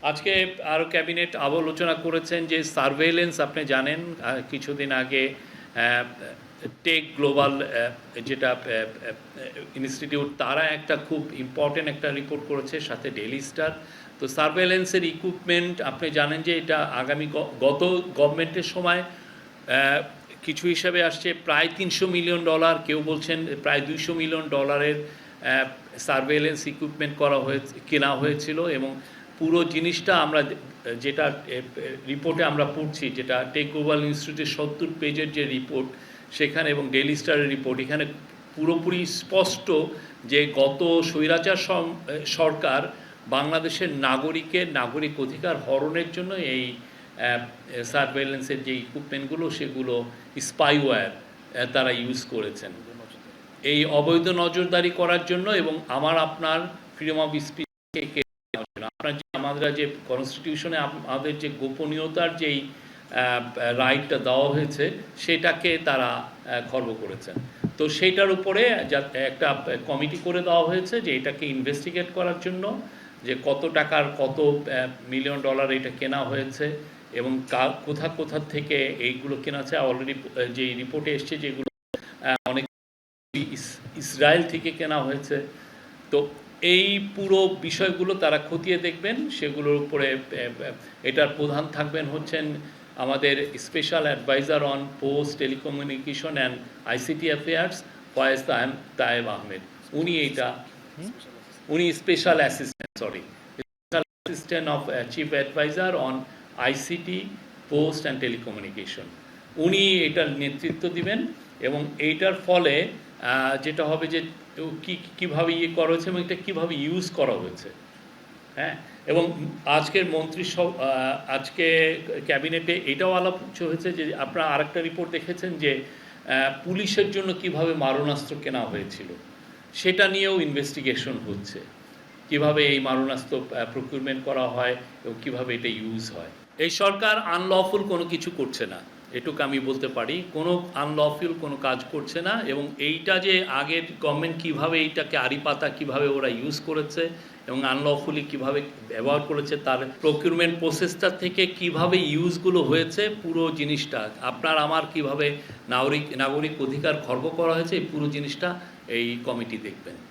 আজকে আরও ক্যাবিনেট আলোচনা করেছেন যে সার্ভেইলেন্স, আপনি জানেন কিছুদিন আগে টেক গ্লোবাল যেটা ইনস্টিটিউট, তারা একটা খুব ইম্পর্টেন্ট একটা রিপোর্ট করেছে, সাথে ডেইলি স্টার। তো সার্ভেইলেন্সের ইকুইপমেন্ট আপনি জানেন যে এটা আগামী গত গভর্নমেন্টের সময় কিছু হিসাবে আসছে প্রায় $300 মিলিয়ন, কেউ বলছেন প্রায় $200 মিলিয়ন সার্ভেইলেন্স ইকুইপমেন্ট কেনা হয়েছিল। এবং পুরো জিনিসটা আমরা যেটা রিপোর্টে আমরা পড়ছি, যেটা টেক গ্লোবাল ইনস্টিটিউটের 70 পেজের যে রিপোর্ট সেখানে, এবং ডেইলি স্টারের রিপোর্ট, এখানে পুরোপুরি স্পষ্ট যে গত স্বৈরাচার সরকার বাংলাদেশের নাগরিক অধিকার হরণের জন্য এই সার্ভেইলেন্সের যে ইকুইপমেন্টগুলো সেগুলো স্পাইওয়্যার তারা ইউজ করেছেন এই অবৈধ নজরদারি করার জন্য, এবং আপনার ফ্রিডম অফ স্পিচকে আপনার যে আমাদের যে কনস্টিটিউশনে আমাদের যে গোপনীয়তার যেই রাইটটা দেওয়া হয়েছে সেটাকে তারা খর্ব করেছেন। তো সেইটার উপরে একটা কমিটি করে দেওয়া হয়েছে যে এটাকে ইনভেস্টিগেট করার জন্য, যে কত টাকার কত $1 মিলিয়ন এটা কেনা হয়েছে এবং কোথা থেকে এইগুলো কেনা আছে। অলরেডি যে রিপোর্টে এসছে যেগুলো অনেক ইসরায়েল থেকে কেনা হয়েছে। তো এই পুরো বিষয়গুলো তারা খতিয়ে দেখবেন, সেগুলোর উপরে এটার প্রধান থাকবেন হচ্ছেন আমাদের special adviser on post telecommunication and ICT affairs Faiz Taiyeb Ahmed. উনি special assistant of chief adviser on ICT post and telecommunication. উনি এটার নেতৃত্ব দিবেন এবং এইটার ফলে যেটা হবে যে কীভাবে করা হয়েছে এবং এটা কীভাবে ইউজ করা হয়েছে। হ্যাঁ, এবং আজকে ক্যাবিনেটে এটাও আলাপ হয়েছে যে আপনারা আরেকটা রিপোর্ট দেখেছেন যে পুলিশের জন্য কিভাবে মারণাস্ত্র কেনা হয়েছিল, সেটা নিয়েও ইনভেস্টিগেশন হচ্ছে, কিভাবে এই মারণাস্ত্র প্রকিউরমেন্ট করা হয় এবং কীভাবে এটা ইউজ হয়। এই সরকার আনলফুল কোনো কিছু করছে না, এটুকু আমি বলতে পারি। কোনো আনলফুল কোনো কাজ করছে না। এবং এইটা যে আগের গভর্নমেন্ট কীভাবে এইটাকে আড়িপাতা কীভাবে ওরা ইউজ করেছে এবং আনলফুলি কীভাবে ব্যবহার করেছে, তার প্রকিউরমেন্ট প্রসেসটা থেকে কীভাবে ইউজগুলো হয়েছে, পুরো জিনিসটা আপনার আমার কীভাবে নাগরিক অধিকার খর্ব করা হয়েছে, এই পুরো জিনিসটা এই কমিটি দেখবেন।